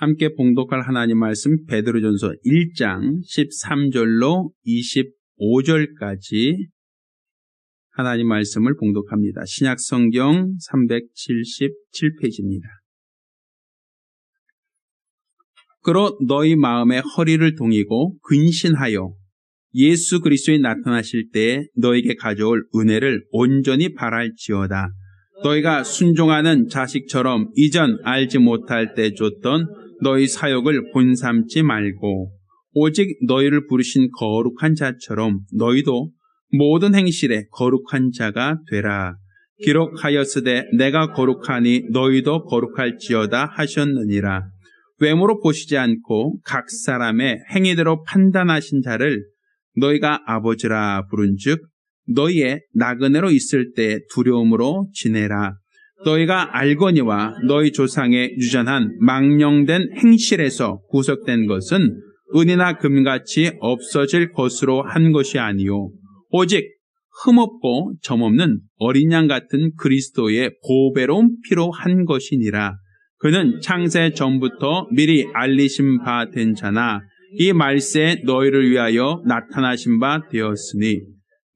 함께 봉독할 하나님 말씀 베드로전서 1장 13절로 25절까지 하나님 말씀을 봉독합니다. 신약성경 377페이지입니다. 그러 너희 마음에 허리를 동이고 근신하여 예수 그리스도에 나타나실 때에 너에게 가져올 은혜를 온전히 바랄지어다. 너희가 순종하는 자식처럼 이전 알지 못할 때 줬던 너희 사역을 본삼지 말고 오직 너희를 부르신 거룩한 자처럼 너희도 모든 행실에 거룩한 자가 되라. 기록하였으되 내가 거룩하니 너희도 거룩할지어다 하셨느니라. 외모로 보시지 않고 각 사람의 행위대로 판단하신 자를 너희가 아버지라 부른즉 너희의 나그네로 있을 때 두려움으로 지내라. 너희가 알거니와 너희 조상의 유전한 망령된 행실에서 구속된 것은 은이나 금같이 없어질 것으로 한 것이 아니요 오직 흠없고 점없는 어린 양 같은 그리스도의 보배로운 피로 한 것이니라. 그는 창세 전부터 미리 알리신 바 된 자나 이 말세에 너희를 위하여 나타나신 바 되었으니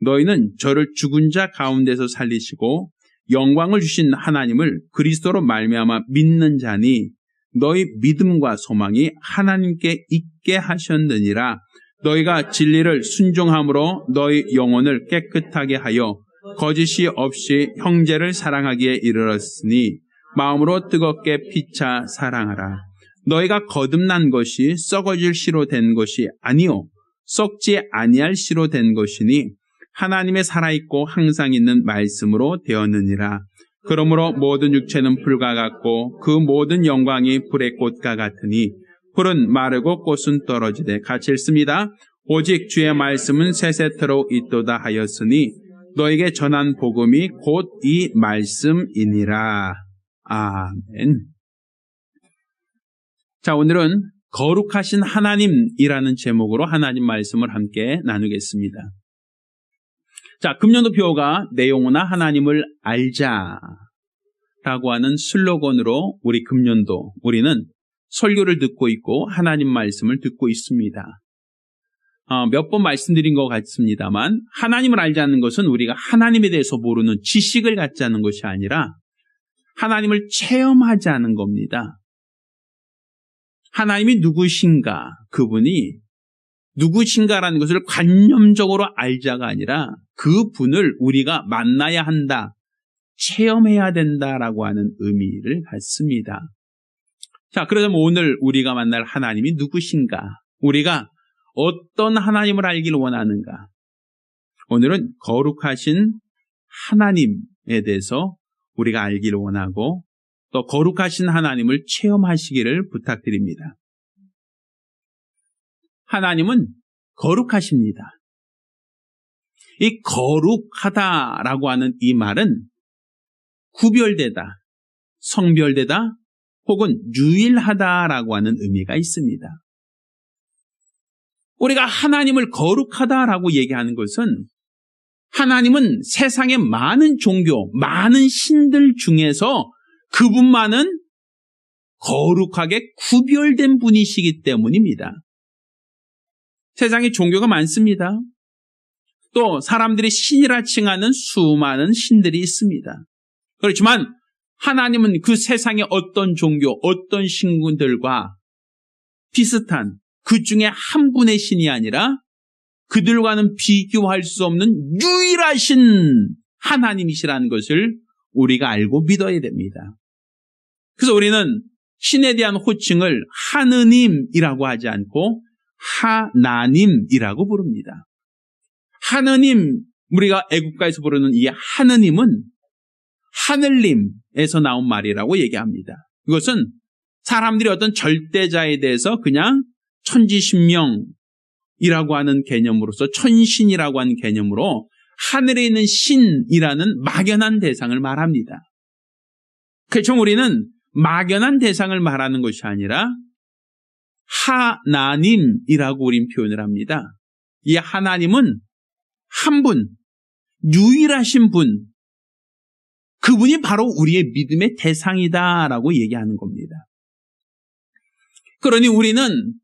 너희는 저를 죽은 자 가운데서 살리시고 영광을 주신 하나님을 그리스도로 말미암아 믿는 자니 너희 믿음과 소망이 하나님께 있게 하셨느니라. 너희가 진리를 순종함으로 너희 영혼을 깨끗하게 하여 거짓이 없이 형제를 사랑하기에 이르렀으니 마음으로 뜨겁게 피차 사랑하라. 너희가 거듭난 것이 썩어질 씨로 된 것이 아니요 썩지 아니할 씨로 된 것이니 하나님의 살아있고 항상 있는 말씀으로 되었느니라. 그러므로 모든 육체는 풀과 같고 그 모든 영광이 불의 꽃과 같으니 풀은 마르고 꽃은 떨어지되 같이 읽습니다. 오직 주의 말씀은 세세토록 있도다 하였으니 너에게 전한 복음이 곧 이 말씀이니라. 아멘. 자, 오늘은 거룩하신 하나님이라는 제목으로 하나님 말씀을 함께 나누겠습니다. 자, 금년도 표어가 내 영혼아 하나님을 알자라고 하는 슬로건으로 우리 금년도 우리는 설교를 듣고 있고 하나님 말씀을 듣고 있습니다. 몇 번 말씀드린 것 같습니다만 하나님을 알자는 것은 우리가 하나님에 대해서 모르는 지식을 갖자는 것이 아니라 하나님을 체험하자는 겁니다. 하나님이 누구신가, 그분이 누구신가라는 것을 관념적으로 알자가 아니라 그분을 우리가 만나야 한다, 체험해야 된다라고 하는 의미를 갖습니다. 자, 그러자면 오늘 우리가 만날 하나님이 누구신가? 우리가 어떤 하나님을 알기를 원하는가? 오늘은 거룩하신 하나님에 대해서 우리가 알기를 원하고 또 거룩하신 하나님을 체험하시기를 부탁드립니다. 하나님은 거룩하십니다. 이 거룩하다라고 하는 이 말은 구별되다, 성별되다, 혹은 유일하다라고 하는 의미가 있습니다. 우리가 하나님을 거룩하다라고 얘기하는 것은 하나님은 세상의 많은 종교, 많은 신들 중에서 그분만은 거룩하게 구별된 분이시기 때문입니다. 세상에 종교가 많습니다. 또 사람들이 신이라 칭하는 수많은 신들이 있습니다. 그렇지만 하나님은 그 세상의 어떤 종교, 어떤 신들과 비슷한 그 중에 한 분의 신이 아니라 그들과는 비교할 수 없는 유일하신 하나님이시라는 것을 우리가 알고 믿어야 됩니다. 그래서 우리는 신에 대한 호칭을 하느님이라고 하지 않고 하나님이라고 부릅니다. 하느님, 우리가 애국가에서 부르는 이 하느님은 하늘님에서 나온 말이라고 얘기합니다. 이것은 사람들이 어떤 절대자에 대해서 그냥 천지신명이라고 하는 개념으로서 천신이라고 하는 개념으로 하늘에 있는 신이라는 막연한 대상을 말합니다. 그렇죠. 우리는 막연한 대상을 말하는 것이 아니라 하나님이라고 우린 표현을 합니다. 이 하나님은 한 분, 유일하신 분, 그분이 바로 우리의 믿음의 대상이다라고 얘기하는 겁니다. 그러니 우리는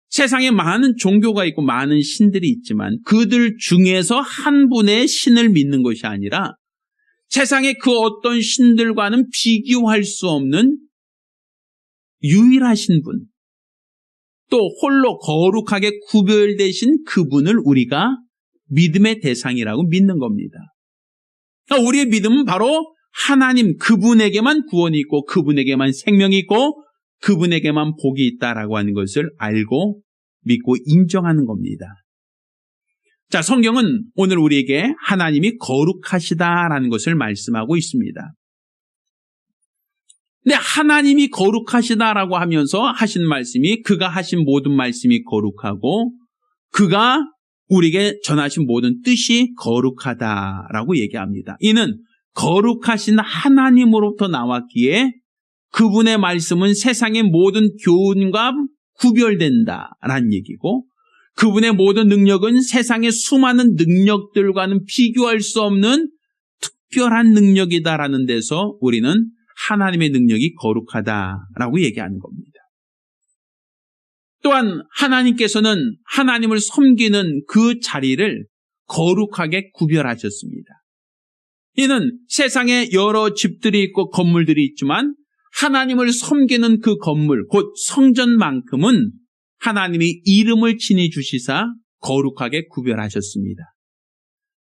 세상에 많은 종교가 있고 많은 신들이 있지만 그들 중에서 한 분의 신을 믿는 것이 아니라 세상의 그 어떤 신들과는 비교할 수 없는 유일하신 분, 또 홀로 거룩하게 구별되신 그분을 우리가 믿음의 대상이라고 믿는 겁니다. 그러니까 우리의 믿음은 바로 하나님 그분에게만 구원이 있고 그분에게만 생명이 있고 그분에게만 복이 있다라고 하는 것을 알고 믿고 인정하는 겁니다. 자, 성경은 오늘 우리에게 하나님이 거룩하시다라는 것을 말씀하고 있습니다. 근데 하나님이 거룩하시다라고 하면서 하신 말씀이 그가 하신 모든 말씀이 거룩하고 그가 우리에게 전하신 모든 뜻이 거룩하다라고 얘기합니다. 이는 거룩하신 하나님으로부터 나왔기에 그분의 말씀은 세상의 모든 교훈과 구별된다라는 얘기고 그분의 모든 능력은 세상의 수많은 능력들과는 비교할 수 없는 특별한 능력이다라는 데서 우리는 하나님의 능력이 거룩하다라고 얘기하는 겁니다. 또한 하나님께서는 하나님을 섬기는 그 자리를 거룩하게 구별하셨습니다. 이는 세상에 여러 집들이 있고 건물들이 있지만 하나님을 섬기는 그 건물, 곧 성전만큼은 하나님이 이름을 친히 주시사 거룩하게 구별하셨습니다.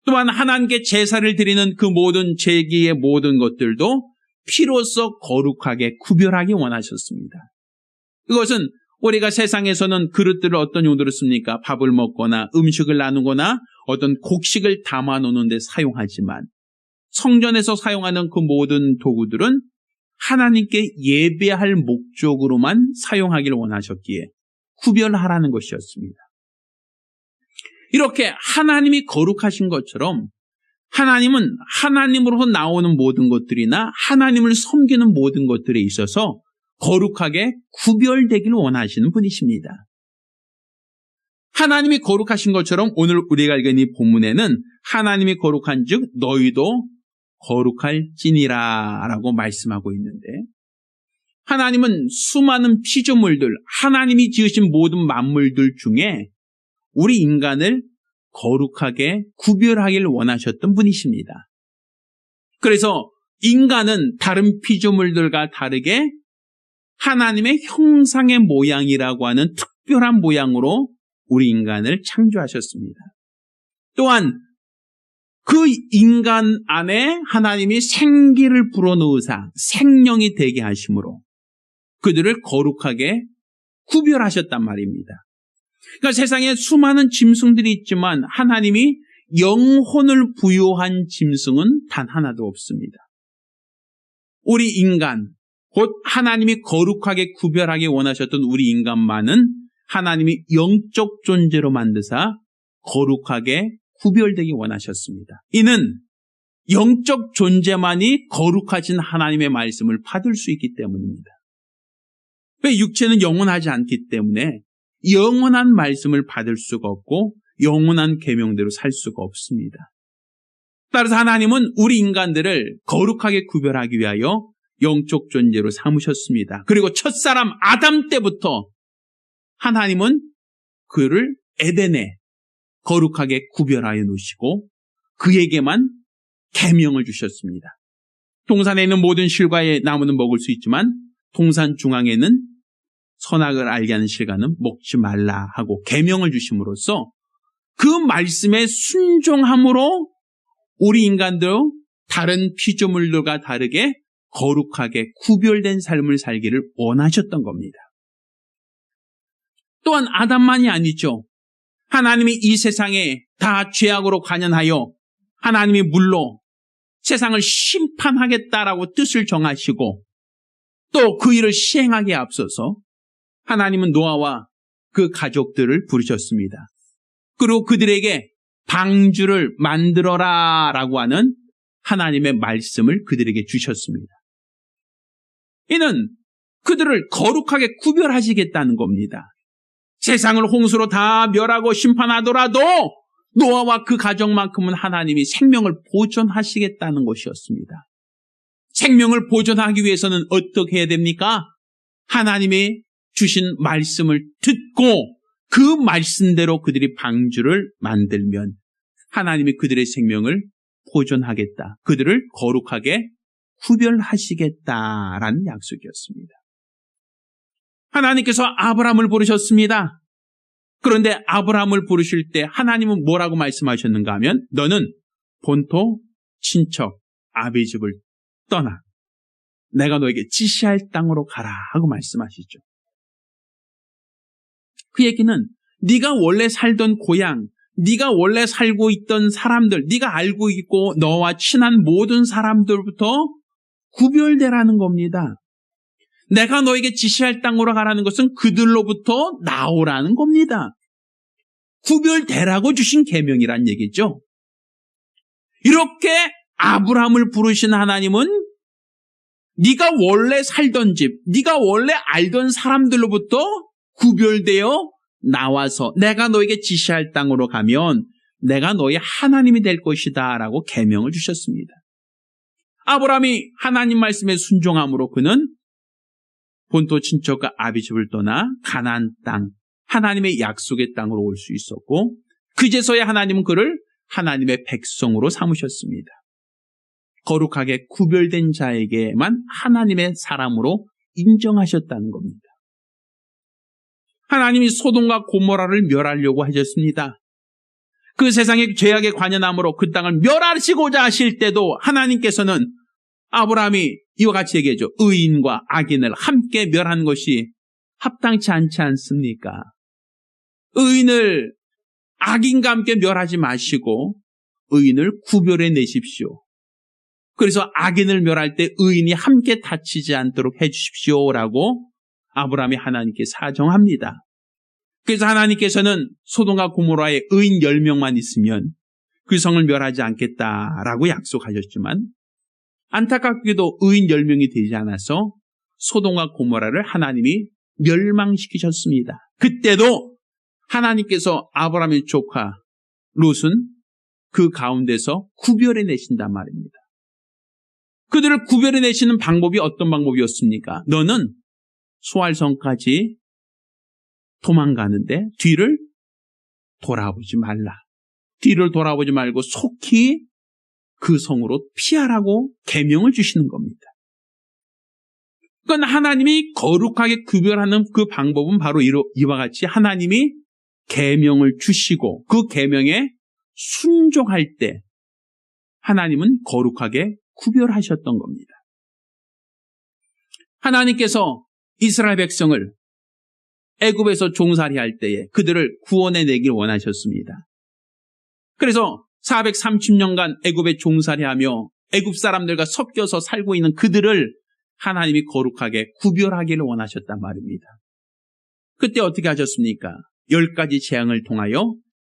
또한 하나님께 제사를 드리는 그 모든 제기의 모든 것들도 피로써 거룩하게 구별하기 원하셨습니다. 이것은 우리가 세상에서는 그릇들을 어떤 용도로 씁니까? 밥을 먹거나 음식을 나누거나 어떤 곡식을 담아놓는 데 사용하지만 성전에서 사용하는 그 모든 도구들은 하나님께 예배할 목적으로만 사용하기를 원하셨기에 구별하라는 것이었습니다. 이렇게 하나님이 거룩하신 것처럼 하나님은 하나님으로서 나오는 모든 것들이나 하나님을 섬기는 모든 것들에 있어서 거룩하게 구별되기를 원하시는 분이십니다. 하나님이 거룩하신 것처럼 오늘 우리가 읽은 이 본문에는 하나님이 거룩한 즉 너희도 거룩할지니라 라고 말씀하고 있는데 하나님은 수많은 피조물들, 하나님이 지으신 모든 만물들 중에 우리 인간을 거룩하게 구별하기를 원하셨던 분이십니다. 그래서 인간은 다른 피조물들과 다르게 하나님의 형상의 모양이라고 하는 특별한 모양으로 우리 인간을 창조하셨습니다. 또한 그 인간 안에 하나님이 생기를 불어넣으사 생명이 되게 하심으로 그들을 거룩하게 구별하셨단 말입니다. 그러니까 세상에 수많은 짐승들이 있지만 하나님이 영혼을 부여한 짐승은 단 하나도 없습니다. 우리 인간, 곧 하나님이 거룩하게 구별하게 원하셨던 우리 인간만은 하나님이 영적 존재로 만드사 거룩하게 구별되기 원하셨습니다. 이는 영적 존재만이 거룩하신 하나님의 말씀을 받을 수 있기 때문입니다. 왜 육체는 영원하지 않기 때문에 영원한 말씀을 받을 수가 없고 영원한 계명대로 살 수가 없습니다. 따라서 하나님은 우리 인간들을 거룩하게 구별하기 위하여 영적 존재로 삼으셨습니다. 그리고 첫사람 아담 때부터 하나님은 그를 에덴에 거룩하게 구별하여 놓으시고 그에게만 계명을 주셨습니다. 동산에 있는 모든 실과의 나무는 먹을 수 있지만 동산 중앙에는 선악을 알게 하는 실과는 먹지 말라 하고 계명을 주심으로써 그 말씀에 순종함으로 우리 인간도 다른 피조물들과 다르게 거룩하게 구별된 삶을 살기를 원하셨던 겁니다. 또한 아담만이 아니죠. 하나님이 이 세상에 다 죄악으로 관연하여 하나님이 물로 세상을 심판하겠다라고 뜻을 정하시고 또 그 일을 시행하기에 앞서서 하나님은 노아와 그 가족들을 부르셨습니다. 그리고 그들에게 방주를 만들어라 라고 하는 하나님의 말씀을 그들에게 주셨습니다. 이는 그들을 거룩하게 구별하시겠다는 겁니다. 세상을 홍수로 다 멸하고 심판하더라도 노아와 그 가족만큼은 하나님이 생명을 보존하시겠다는 것이었습니다. 생명을 보존하기 위해서는 어떻게 해야 됩니까? 하나님의 주신 말씀을 듣고 그 말씀대로 그들이 방주를 만들면 하나님이 그들의 생명을 보존하겠다. 그들을 거룩하게 구별하시겠다라는 약속이었습니다. 하나님께서 아브라함을 부르셨습니다. 그런데 아브라함을 부르실 때 하나님은 뭐라고 말씀하셨는가 하면 너는 본토, 친척, 아비 집을 떠나 내가 너에게 지시할 땅으로 가라 하고 말씀하시죠. 그 얘기는 네가 원래 살던 고향, 네가 원래 살고 있던 사람들, 네가 알고 있고 너와 친한 모든 사람들부터 구별되라는 겁니다. 내가 너에게 지시할 땅으로 가라는 것은 그들로부터 나오라는 겁니다. 구별되라고 주신 계명이란 얘기죠. 이렇게 아브라함을 부르신 하나님은 네가 원래 살던 집, 네가 원래 알던 사람들로부터 구별되어 나와서 내가 너에게 지시할 땅으로 가면 내가 너의 하나님이 될 것이다 라고 계명을 주셨습니다. 아브라함이 하나님 말씀에 순종함으로 그는 본토 친척과 아비 집을 떠나 가나안 땅, 하나님의 약속의 땅으로 올 수 있었고 그제서야 하나님은 그를 하나님의 백성으로 삼으셨습니다. 거룩하게 구별된 자에게만 하나님의 사람으로 인정하셨다는 겁니다. 하나님이 소돔과 고모라를 멸하려고 하셨습니다. 그 세상의 죄악에 관연함으로 그 땅을 멸하시고자 하실 때도 하나님께서는 아브라함이 이와 같이 얘기해줘. 의인과 악인을 함께 멸하는 것이 합당치 않지 않습니까? 의인을 악인과 함께 멸하지 마시고 의인을 구별해 내십시오. 그래서 악인을 멸할 때 의인이 함께 다치지 않도록 해 주십시오라고 아브라함이 하나님께 사정합니다. 그래서 하나님께서는 소돔과 고모라에 의인 10명만 있으면 그 성을 멸하지 않겠다라고 약속하셨지만 안타깝게도 의인 10명이 되지 않아서 소돔과 고모라를 하나님이 멸망시키셨습니다. 그때도 하나님께서 아브라함의 조카 롯은 그 가운데서 구별해 내신단 말입니다. 그들을 구별해 내시는 방법이 어떤 방법이었습니까? 너는 소알성까지 도망가는데 뒤를 돌아보지 말라. 뒤를 돌아보지 말고 속히 그 성으로 피하라고 계명을 주시는 겁니다. 그건 하나님이 거룩하게 구별하는 그 방법은 바로 이와 같이 하나님이 계명을 주시고 그 계명에 순종할 때 하나님은 거룩하게 구별하셨던 겁니다. 하나님께서 이스라엘 백성을 애굽에서 종살이 할 때에 그들을 구원해 내길 원하셨습니다. 그래서 430년간 애굽에 종살이하며 애굽 사람들과 섞여서 살고 있는 그들을 하나님이 거룩하게 구별하기를 원하셨단 말입니다. 그때 어떻게 하셨습니까? 10가지 재앙을 통하여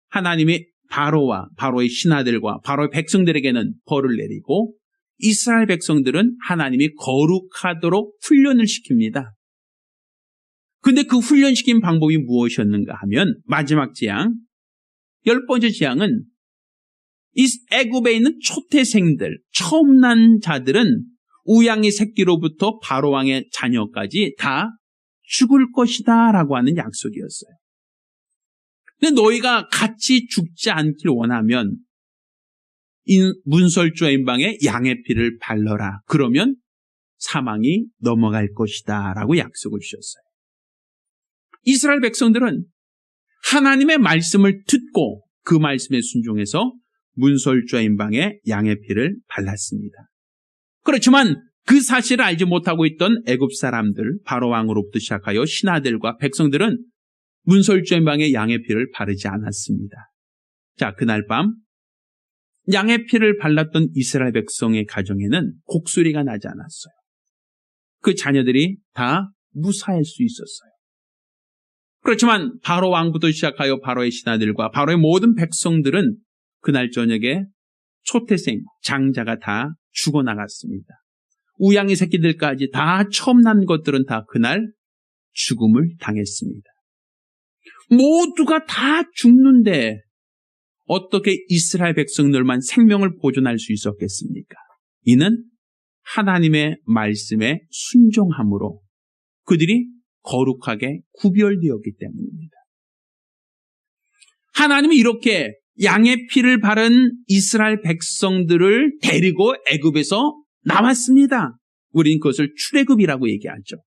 하나님이 바로와 바로의 신하들과 바로의 백성들에게는 벌을 내리고 이스라엘 백성들은 하나님이 거룩하도록 훈련을 시킵니다. 근데 그 훈련시킨 방법이 무엇이었는가 하면 마지막 재앙, 10번째 재앙은 이 애굽에 있는 초태생들, 처음 난 자들은 우양의 새끼로부터 바로왕의 자녀까지 다 죽을 것이다 라고 하는 약속이었어요. 근데 너희가 같이 죽지 않길 원하면 문설주와 임방에 양의 피를 발라라. 그러면 사망이 넘어갈 것이다 라고 약속을 주셨어요. 이스라엘 백성들은 하나님의 말씀을 듣고 그 말씀에 순종해서 문설주와 임방에 양의 피를 발랐습니다. 그렇지만 그 사실을 알지 못하고 있던 애굽 사람들, 바로 왕으로부터 시작하여 신하들과 백성들은 문설주와 임방에 양의 피를 바르지 않았습니다. 자, 그날 밤 양의 피를 발랐던 이스라엘 백성의 가정에는 곡소리가 나지 않았어요. 그 자녀들이 다 무사할 수 있었어요. 그렇지만 바로 왕부터 시작하여 바로의 신하들과 바로의 모든 백성들은 그날 저녁에 초태생, 장자가 다 죽어나갔습니다. 우양이 새끼들까지 다 처음 난 것들은 다 그날 죽음을 당했습니다. 모두가 다 죽는데 어떻게 이스라엘 백성들만 생명을 보존할 수 있었겠습니까? 이는 하나님의 말씀에 순종함으로 그들이 거룩하게 구별되었기 때문입니다. 하나님은 이렇게 양의 피를 바른 이스라엘 백성들을 데리고 애굽에서 나왔습니다. 우리는 그것을 출애굽이라고 얘기하죠.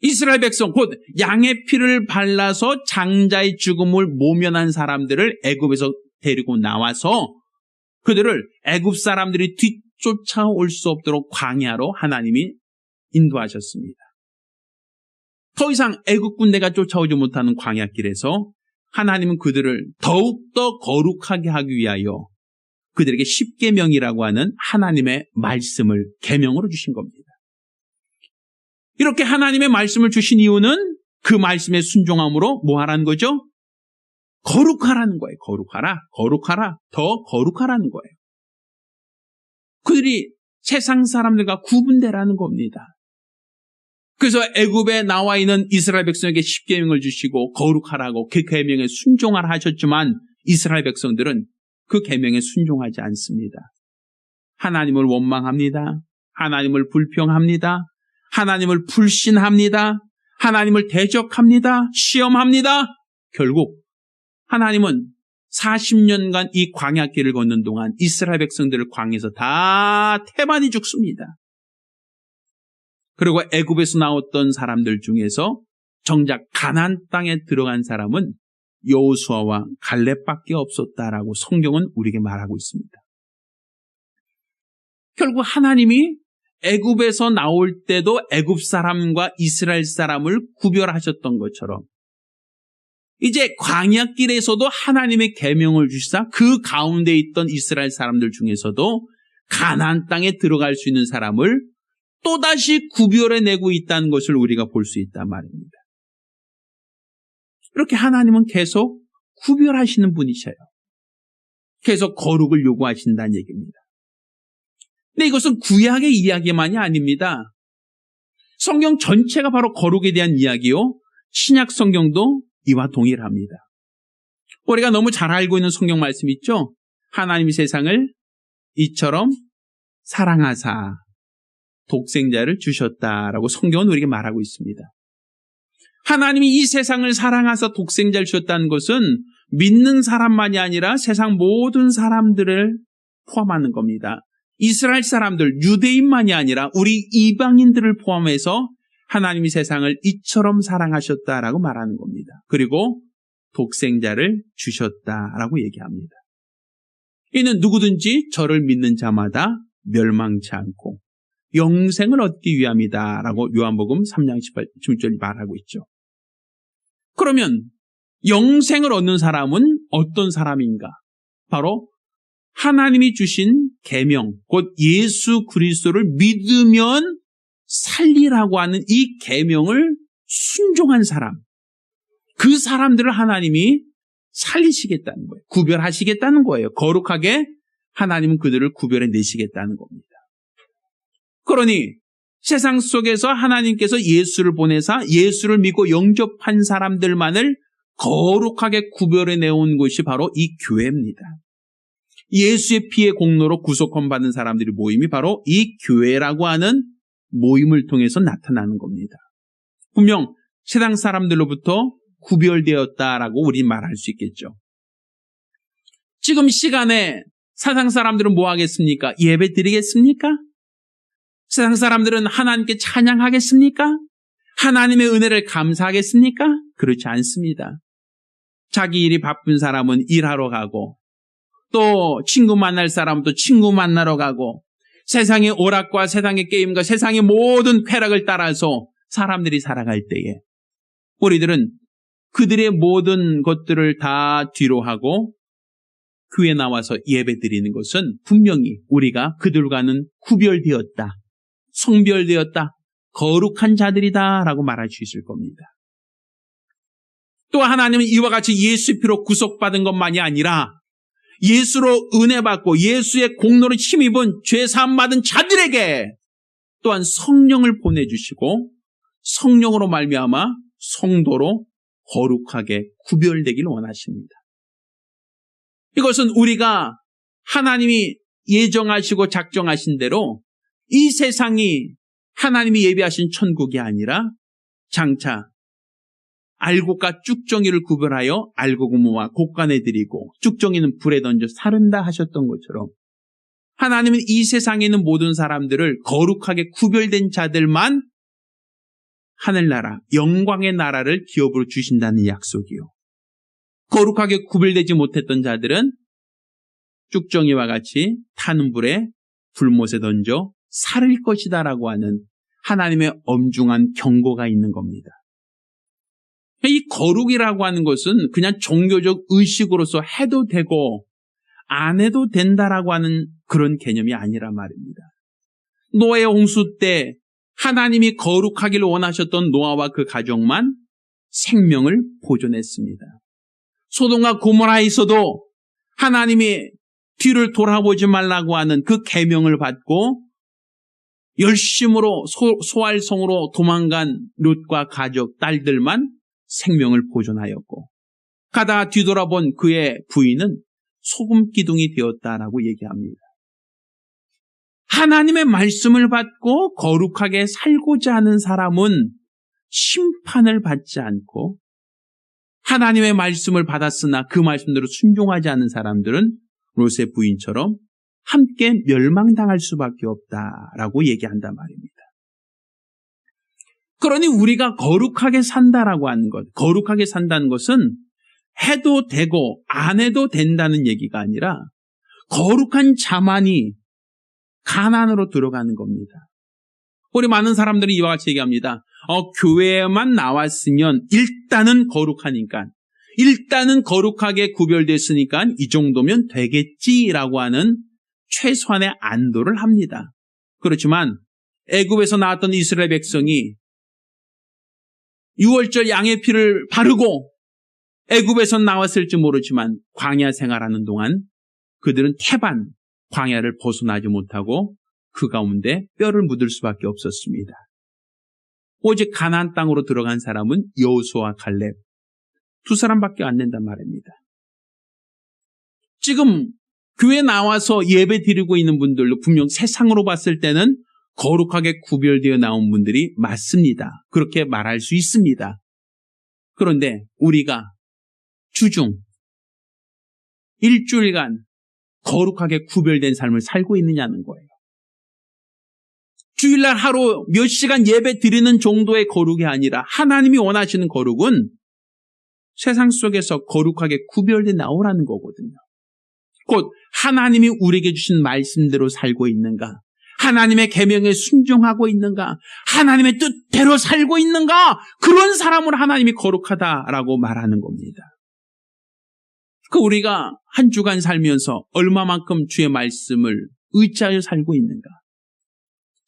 이스라엘 백성, 곧 양의 피를 발라서 장자의 죽음을 모면한 사람들을 애굽에서 데리고 나와서 그들을 애굽 사람들이 뒤쫓아올 수 없도록 광야로 하나님이 인도하셨습니다. 더 이상 애굽 군대가 쫓아오지 못하는 광야길에서 하나님은 그들을 더욱더 거룩하게 하기 위하여 그들에게 십계명이라고 하는 하나님의 말씀을 계명으로 주신 겁니다. 이렇게 하나님의 말씀을 주신 이유는 그 말씀에 순종함으로 뭐 하라는 거죠? 거룩하라는 거예요. 거룩하라, 거룩하라, 더 거룩하라는 거예요. 그들이 세상 사람들과 구분되라는 겁니다. 그래서 애굽에 나와 있는 이스라엘 백성에게 십계명을 주시고 거룩하라고 그 계명에 순종하라 하셨지만 이스라엘 백성들은 그 계명에 순종하지 않습니다. 하나님을 원망합니다. 하나님을 불평합니다. 하나님을 불신합니다. 하나님을 대적합니다. 시험합니다. 결국 하나님은 40년간 이 광야길을 걷는 동안 이스라엘 백성들을 광야에서 다 태반이 죽습니다. 그리고 애굽에서 나왔던 사람들 중에서 정작 가나안 땅에 들어간 사람은 여호수아와 갈렙밖에 없었다라고 성경은 우리에게 말하고 있습니다. 결국 하나님이 애굽에서 나올 때도 애굽 사람과 이스라엘 사람을 구별하셨던 것처럼 이제 광야길에서도 하나님의 계명을 주시사 그 가운데 있던 이스라엘 사람들 중에서도 가나안 땅에 들어갈 수 있는 사람을 또다시 구별해내고 있다는 것을 우리가 볼 수 있단 말입니다. 이렇게 하나님은 계속 구별하시는 분이셔요. 계속 거룩을 요구하신다는 얘기입니다. 근데 이것은 구약의 이야기만이 아닙니다. 성경 전체가 바로 거룩에 대한 이야기요. 신약 성경도 이와 동일합니다. 우리가 너무 잘 알고 있는 성경 말씀 있죠? 하나님이 세상을 이처럼 사랑하사 독생자를 주셨다라고 성경은 우리에게 말하고 있습니다. 하나님이 이 세상을 사랑하사 독생자를 주셨다는 것은 믿는 사람만이 아니라 세상 모든 사람들을 포함하는 겁니다. 이스라엘 사람들, 유대인만이 아니라 우리 이방인들을 포함해서 하나님이 세상을 이처럼 사랑하셨다라고 말하는 겁니다. 그리고 독생자를 주셨다라고 얘기합니다. 이는 누구든지 저를 믿는 자마다 멸망치 않고 영생을 얻기 위함이다라고 요한복음 3장 17절이 말하고 있죠. 그러면 영생을 얻는 사람은 어떤 사람인가? 바로 하나님이 주신 계명, 곧 예수 그리스도를 믿으면 살리라고 하는 이 계명을 순종한 사람, 그 사람들을 하나님이 살리시겠다는 거예요. 구별하시겠다는 거예요. 거룩하게 하나님은 그들을 구별해내시겠다는 겁니다. 그러니 세상 속에서 하나님께서 예수를 보내사 예수를 믿고 영접한 사람들만을 거룩하게 구별해내온 것이 바로 이 교회입니다. 예수의 피의 공로로 구속권 받은 사람들의 모임이 바로 이 교회라고 하는 모임을 통해서 나타나는 겁니다. 분명 세상 사람들로부터 구별되었다라고 우리 말할 수 있겠죠. 지금 시간에 세상 사람들은 뭐 하겠습니까? 예배 드리겠습니까? 세상 사람들은 하나님께 찬양하겠습니까? 하나님의 은혜를 감사하겠습니까? 그렇지 않습니다. 자기 일이 바쁜 사람은 일하러 가고 또 친구 만날 사람은 또 친구 만나러 가고 세상의 오락과 세상의 게임과 세상의 모든 쾌락을 따라서 사람들이 살아갈 때에 우리들은 그들의 모든 것들을 다 뒤로 하고 교회에 나와서 예배 드리는 것은 분명히 우리가 그들과는 구별되었다, 성별되었다, 거룩한 자들이다라고 말할 수 있을 겁니다. 또 하나님은 이와 같이 예수 피로 구속받은 것만이 아니라 예수로 은혜받고 예수의 공로로 힘입은 죄사함 받은 자들에게 또한 성령을 보내주시고 성령으로 말미암아 성도로 거룩하게 구별되길 원하십니다. 이것은 우리가 하나님이 예정하시고 작정하신 대로 이 세상이 하나님이 예비하신 천국이 아니라 장차 알곡과 쭉정이를 구별하여 알곡무와 곡간에 드리고 쭉정이는 불에 던져 사른다 하셨던 것처럼 하나님은 이 세상에 있는 모든 사람들을 거룩하게 구별된 자들만 하늘나라, 영광의 나라를 기업으로 주신다는 약속이요. 거룩하게 구별되지 못했던 자들은 쭉정이와 같이 타는 불에 불못에 던져 살을 것이다라고 하는 하나님의 엄중한 경고가 있는 겁니다. 이 거룩이라고 하는 것은 그냥 종교적 의식으로서 해도 되고 안 해도 된다라고 하는 그런 개념이 아니란 말입니다. 노아의 홍수 때 하나님이 거룩하기를 원하셨던 노아와 그 가족만 생명을 보존했습니다. 소돔과 고모라에서도 하나님이 뒤를 돌아보지 말라고 하는 그 계명을 받고 열심으로 소알성으로 도망간 롯과 가족 딸들만 생명을 보존하였고 가다가 뒤돌아본 그의 부인은 소금 기둥이 되었다라고 얘기합니다. 하나님의 말씀을 받고 거룩하게 살고자 하는 사람은 심판을 받지 않고 하나님의 말씀을 받았으나 그 말씀대로 순종하지 않은 사람들은 롯의 부인처럼 함께 멸망당할 수밖에 없다라고 얘기한단 말입니다. 그러니 우리가 거룩하게 산다라고 하는 것, 거룩하게 산다는 것은 해도 되고 안 해도 된다는 얘기가 아니라 거룩한 자만이 가난으로 들어가는 겁니다. 우리 많은 사람들이 이와 같이 얘기합니다. 교회에만 나왔으면 일단은 거룩하니까, 일단은 거룩하게 구별됐으니까 이 정도면 되겠지라고 하는 최소한의 안도를 합니다. 그렇지만 애굽에서 나왔던 이스라엘 백성이 6월절 양의 피를 바르고 애굽에서 나왔을지 모르지만 광야 생활하는 동안 그들은 태반 광야를 벗어나지 못하고 그 가운데 뼈를 묻을 수밖에 없었습니다. 오직 가나안 땅으로 들어간 사람은 여호수아와 갈렙 두 사람밖에 안 된단 말입니다. 지금 교회 나와서 예배 드리고 있는 분들도 분명 세상으로 봤을 때는 거룩하게 구별되어 나온 분들이 맞습니다. 그렇게 말할 수 있습니다. 그런데 우리가 주중 일주일간 거룩하게 구별된 삶을 살고 있느냐는 거예요. 주일날 하루 몇 시간 예배 드리는 정도의 거룩이 아니라 하나님이 원하시는 거룩은 세상 속에서 거룩하게 구별돼 나오라는 거거든요. 곧 하나님이 우리에게 주신 말씀대로 살고 있는가? 하나님의 계명에 순종하고 있는가? 하나님의 뜻대로 살고 있는가? 그런 사람을 하나님이 거룩하다라고 말하는 겁니다. 우리가 한 주간 살면서 얼마만큼 주의 말씀을 의지하여 살고 있는가?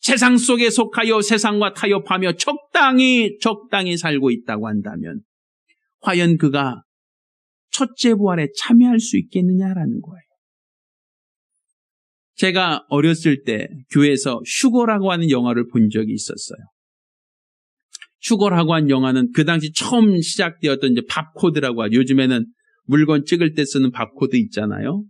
세상 속에 속하여 세상과 타협하며 적당히 살고 있다고 한다면 과연 그가 첫째 부활에 참여할 수 있겠느냐라는 거예요. 제가 어렸을 때 교회에서 슈거라고 하는 영화를 본 적이 있었어요. 슈거라고 하는 영화는 그 당시 처음 시작되었던 이제 밥코드라고 하죠. 요즘에는 물건 찍을 때 쓰는 밥코드 있잖아요.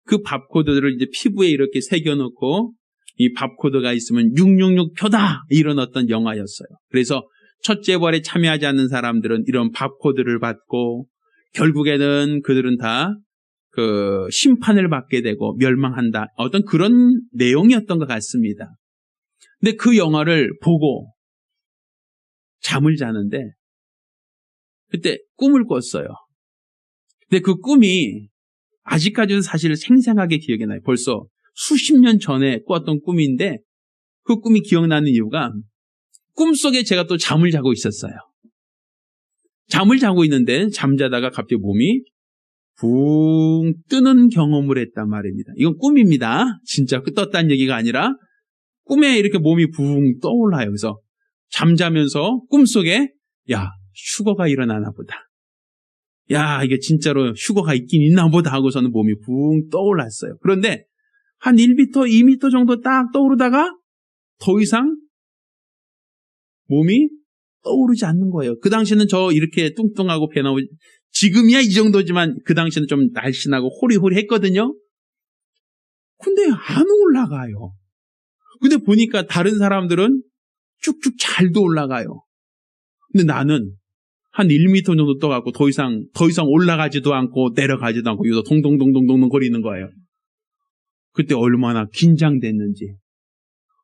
그 밥코드를 이제 피부에 이렇게 새겨놓고 이 밥코드가 있으면 666표다 이런 어떤 영화였어요. 그래서 첫째 부활에 참여하지 않는 사람들은 이런 밥코드를 받고 결국에는 그들은 다 그 심판을 받게 되고 멸망한다. 어떤 그런 내용이었던 것 같습니다. 근데 그 영화를 보고 잠을 자는데 그때 꿈을 꿨어요. 근데 그 꿈이 아직까지는 사실 생생하게 기억이 나요. 벌써 수십 년 전에 꿨던 꿈인데 그 꿈이 기억나는 이유가 꿈속에 제가 또 잠을 자고 있었어요. 잠을 자고 있는데 잠자다가 갑자기 몸이 붕 뜨는 경험을 했단 말입니다. 이건 꿈입니다. 진짜 떴다는 얘기가 아니라 꿈에 이렇게 몸이 붕 떠올라요. 그래서 잠자면서 꿈속에 야, 휴거가 일어나나 보다. 야, 이게 진짜로 휴거가 있긴 있나 보다 하고서는 몸이 붕 떠올랐어요. 그런데 한 1m, 2m 정도 딱 떠오르다가 더 이상 몸이 떠오르지 않는 거예요. 그 당시에는 저 이렇게 뚱뚱하고 배 나오고 지금이야 이 정도지만 그 당시에는 좀 날씬하고 호리호리했거든요. 근데 안 올라가요. 근데 보니까 다른 사람들은 쭉쭉 잘도 올라가요. 근데 나는 한 1m 정도 떠갖고 더 이상 올라가지도 않고 내려가지도 않고 여기서 동동동동동 거리는 거예요. 그때 얼마나 긴장됐는지,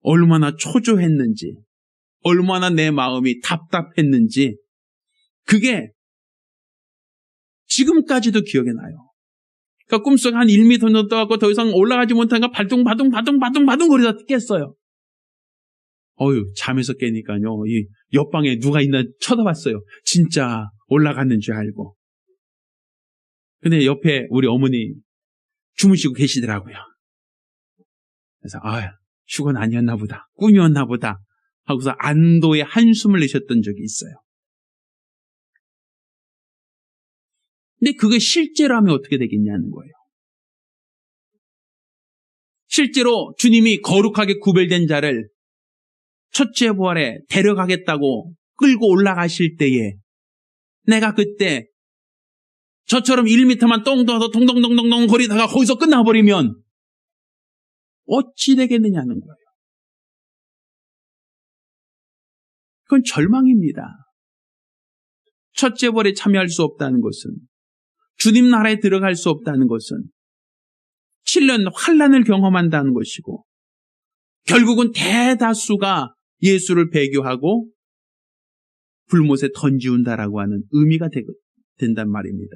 얼마나 초조했는지, 얼마나 내 마음이 답답했는지, 그게 지금까지도 기억에 나요. 그러니까 꿈속에 한 1m 정도 떠갖고 더 이상 올라가지 못하니까 바둥바둥 거리다 깼어요. 잠에서 깨니까요, 이 옆방에 누가 있나 쳐다봤어요. 진짜 올라갔는 줄 알고. 근데 옆에 우리 어머니 주무시고 계시더라고요. 그래서 휴건 아니었나 보다, 꿈이었나 보다 하고서 안도의 한숨을 내셨던 적이 있어요. 근데 그게 실제로 하면 어떻게 되겠냐는 거예요. 실제로 주님이 거룩하게 구별된 자를 첫째 부활에 데려가겠다고 끌고 올라가실 때에 내가 그때 저처럼 1m만 똥도서 동동동동동 거리다가 거기서 끝나버리면 어찌 되겠느냐는 거예요. 그건 절망입니다. 첫째 부활에 참여할 수 없다는 것은, 주님 나라에 들어갈 수 없다는 것은 7년 환난을 경험한다는 것이고, 결국은 대다수가 예수를 배교하고 불못에 던지운다라고 하는 의미가 된단 말입니다.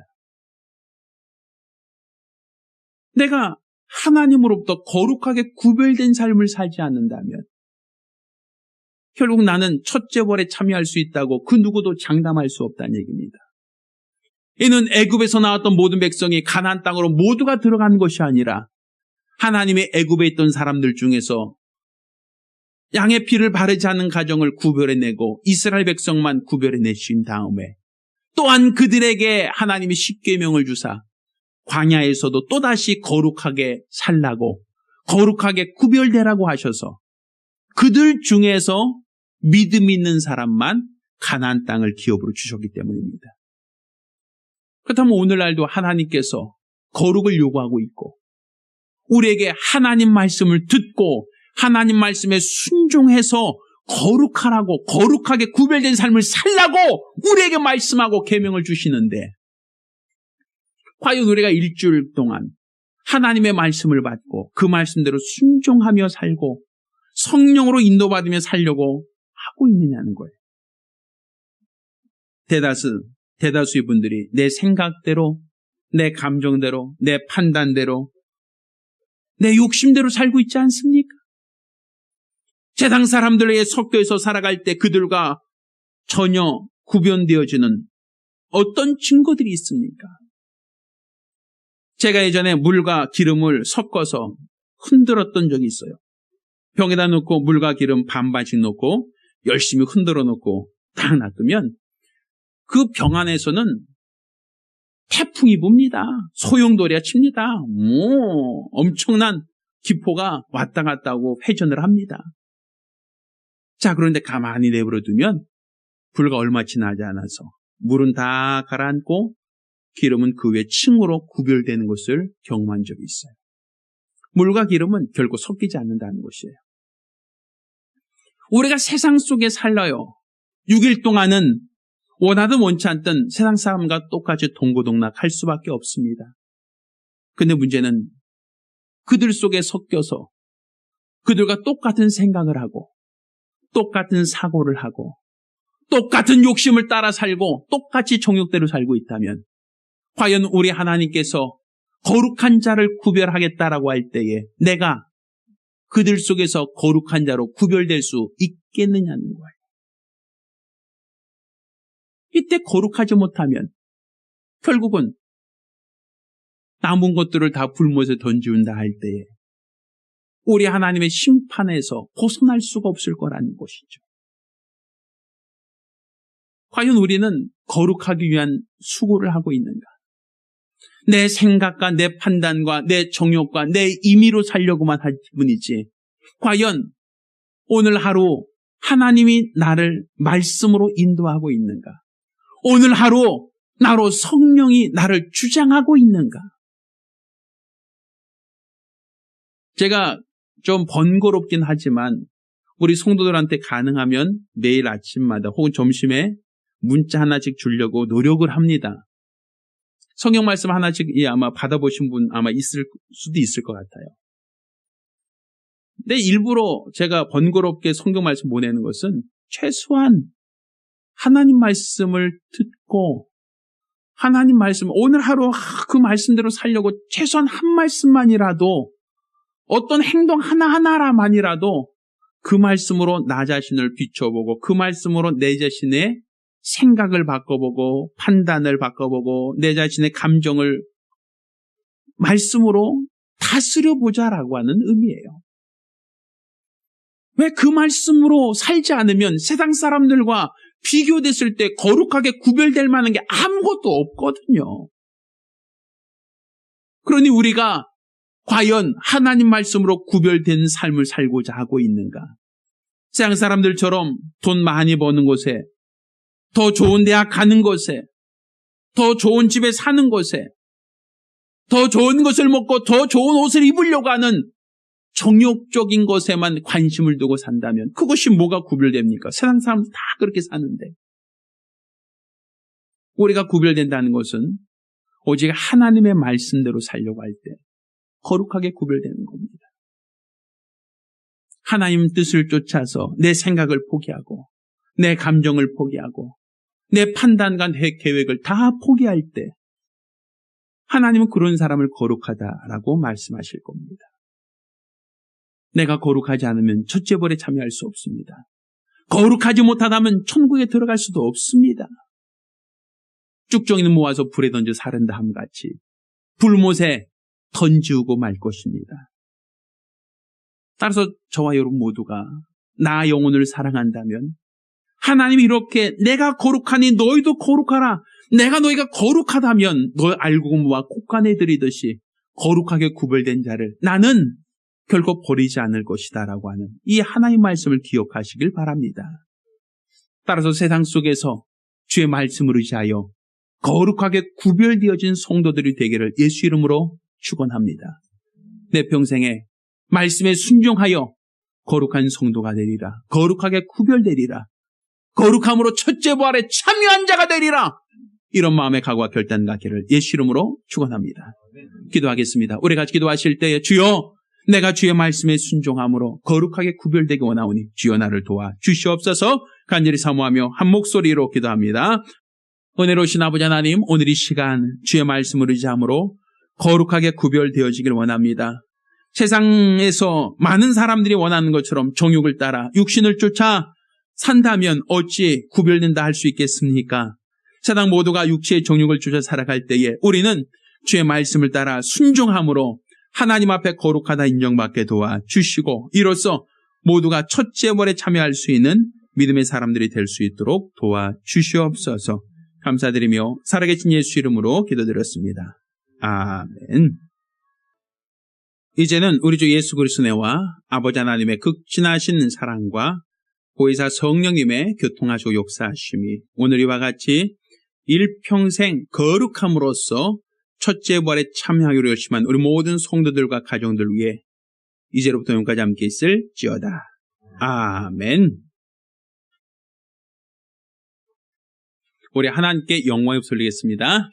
내가 하나님으로부터 거룩하게 구별된 삶을 살지 않는다면 결국 나는 첫째 부활에 참여할 수 있다고 그 누구도 장담할 수 없다는 얘기입니다. 이는 애굽에서 나왔던 모든 백성이 가나안 땅으로 모두가 들어간 것이 아니라 하나님의 애굽에 있던 사람들 중에서 양의 피를 바르지 않는 가정을 구별해내고 이스라엘 백성만 구별해내신 다음에 또한 그들에게 하나님이 십계명을 주사 광야에서도 또다시 거룩하게 살라고, 거룩하게 구별되라고 하셔서 그들 중에서 믿음 있는 사람만 가나안 땅을 기업으로 주셨기 때문입니다. 그렇다면 오늘날도 하나님께서 거룩을 요구하고 있고, 우리에게 하나님 말씀을 듣고 하나님 말씀에 순종해서 거룩하라고, 거룩하게 구별된 삶을 살라고 우리에게 말씀하고 계명을 주시는데, 과연 우리가 일주일 동안 하나님의 말씀을 받고 그 말씀대로 순종하며 살고 성령으로 인도받으며 살려고 하고 있느냐는 거예요. 대다수의 분들이 내 생각대로, 내 감정대로, 내 판단대로, 내 욕심대로 살고 있지 않습니까? 세상 사람들에게 섞여서 살아갈 때 그들과 전혀 구별되어지는 어떤 증거들이 있습니까? 제가 예전에 물과 기름을 섞어서 흔들었던 적이 있어요. 병에다 넣고 물과 기름 반반씩 넣고 열심히 흔들어 놓고 딱 놔두면 그 병 안에서는 태풍이 붑니다. 소용돌이가 칩니다. 엄청난 기포가 왔다 갔다 하고 회전을 합니다. 자, 그런데 가만히 내버려 두면 불과 얼마 지나지 않아서 물은 다 가라앉고 기름은 그 외 층으로 구별되는 것을 경험한 적이 있어요. 물과 기름은 결코 섞이지 않는다는 것이에요. 우리가 세상 속에 살아요. 6일 동안은 원하든 원치 않든 세상 사람과 똑같이 동고동락할 수밖에 없습니다. 근데 문제는 그들 속에 섞여서 그들과 똑같은 생각을 하고 똑같은 사고를 하고 똑같은 욕심을 따라 살고 똑같이 정욕대로 살고 있다면 과연 우리 하나님께서 거룩한 자를 구별하겠다라고 할 때에 내가 그들 속에서 거룩한 자로 구별될 수 있겠느냐는 거예요. 이때 거룩하지 못하면 결국은 남은 것들을 다 불못에 던지운다 할 때에 우리 하나님의 심판에서 벗어날 수가 없을 거라는 것이죠. 과연 우리는 거룩하기 위한 수고를 하고 있는가? 내 생각과 내 판단과 내 정욕과 내 임의로 살려고만 할 뿐이지 과연 오늘 하루 하나님이 나를 말씀으로 인도하고 있는가? 오늘 하루 나로 성령이 나를 주장하고 있는가? 제가 좀 번거롭긴 하지만 우리 성도들한테 가능하면 매일 아침마다 혹은 점심에 문자 하나씩 주려고 노력을 합니다. 성경 말씀 하나씩 아마 받아보신 분 아마 있을 수도 있을 것 같아요. 근데 일부러 제가 번거롭게 성경 말씀 보내는 것은 최소한 하나님 말씀을 듣고 하나님 말씀, 오늘 하루 그 말씀대로 살려고 최소한 한 말씀만이라도 어떤 행동 하나하나만이라도 그 말씀으로 나 자신을 비춰보고 그 말씀으로 내 자신의 생각을 바꿔보고 판단을 바꿔보고 내 자신의 감정을 말씀으로 다스려 보자라고 하는 의미예요. 왜 그 말씀으로 살지 않으면 세상 사람들과 비교됐을 때 거룩하게 구별될 만한 게 아무것도 없거든요. 그러니 우리가 과연 하나님 말씀으로 구별된 삶을 살고자 하고 있는가? 세상 사람들처럼 돈 많이 버는 곳에, 더 좋은 대학 가는 곳에, 더 좋은 집에 사는 곳에, 더 좋은 것을 먹고 더 좋은 옷을 입으려고 하는 정욕적인 것에만 관심을 두고 산다면 그것이 뭐가 구별됩니까? 세상 사람들 다 그렇게 사는데. 우리가 구별된다는 것은 오직 하나님의 말씀대로 살려고 할 때 거룩하게 구별되는 겁니다. 하나님 뜻을 쫓아서 내 생각을 포기하고 내 감정을 포기하고 내 판단과 내 계획을 다 포기할 때 하나님은 그런 사람을 거룩하다라고 말씀하실 겁니다. 내가 거룩하지 않으면 첫째벌에 참여할 수 없습니다. 거룩하지 못하다면 천국에 들어갈 수도 없습니다. 쭉정이는 모아서 불에 던져 사른다 함같이 불못에 던지우고 말 것입니다. 따라서 저와 여러분 모두가 나 영혼을 사랑한다면 하나님이 이렇게 내가 거룩하니 너희도 거룩하라. 내가 너희가 거룩하다면 너 알고 모아 콧간에 들이듯이 거룩하게 구별된 자를 나는 결코 버리지 않을 것이다 라고 하는 이 하나님 말씀을 기억하시길 바랍니다. 따라서 세상 속에서 주의 말씀을 의지하여 거룩하게 구별되어진 성도들이 되기를 예수 이름으로 축원합니다. 내 평생에 말씀에 순종하여 거룩한 성도가 되리라. 거룩하게 구별되리라. 거룩함으로 첫째 부활에 참여한 자가 되리라. 이런 마음의 각오와 결단 갖기를 예수 이름으로 축원합니다. 기도하겠습니다. 우리 같이 기도하실 때에 주여 내가 주의 말씀에 순종함으로 거룩하게 구별되기 원하오니 주여 나를 도와 주시옵소서. 간절히 사모하며 한 목소리로 기도합니다. 은혜로우신 아버지 하나님, 오늘 이 시간 주의 말씀을 의지함으로 거룩하게 구별되어지길 원합니다. 세상에서 많은 사람들이 원하는 것처럼 정욕을 따라 육신을 쫓아 산다면 어찌 구별된다 할 수 있겠습니까? 세상 모두가 육체의 정욕을 쫓아 살아갈 때에 우리는 주의 말씀을 따라 순종함으로 하나님 앞에 거룩하다 인정받게 도와주시고 이로써 모두가 첫째 벌에 참여할 수 있는 믿음의 사람들이 될 수 있도록 도와주시옵소서. 감사드리며 살아계신 예수 이름으로 기도드렸습니다. 아멘. 이제는 우리 주 예수 그리스도와 아버지 하나님의 극진하신 사랑과 보혜사 성령님의 교통하시고 역사하심이 오늘 이와 같이 일평생 거룩함으로써 첫째 부활에 참여하기로 열심한 우리 모든 성도들과 가정들 위해 이제로부터 영까지 함께 있을지어다. 아멘. 우리 하나님께 영광을 돌리겠습니다.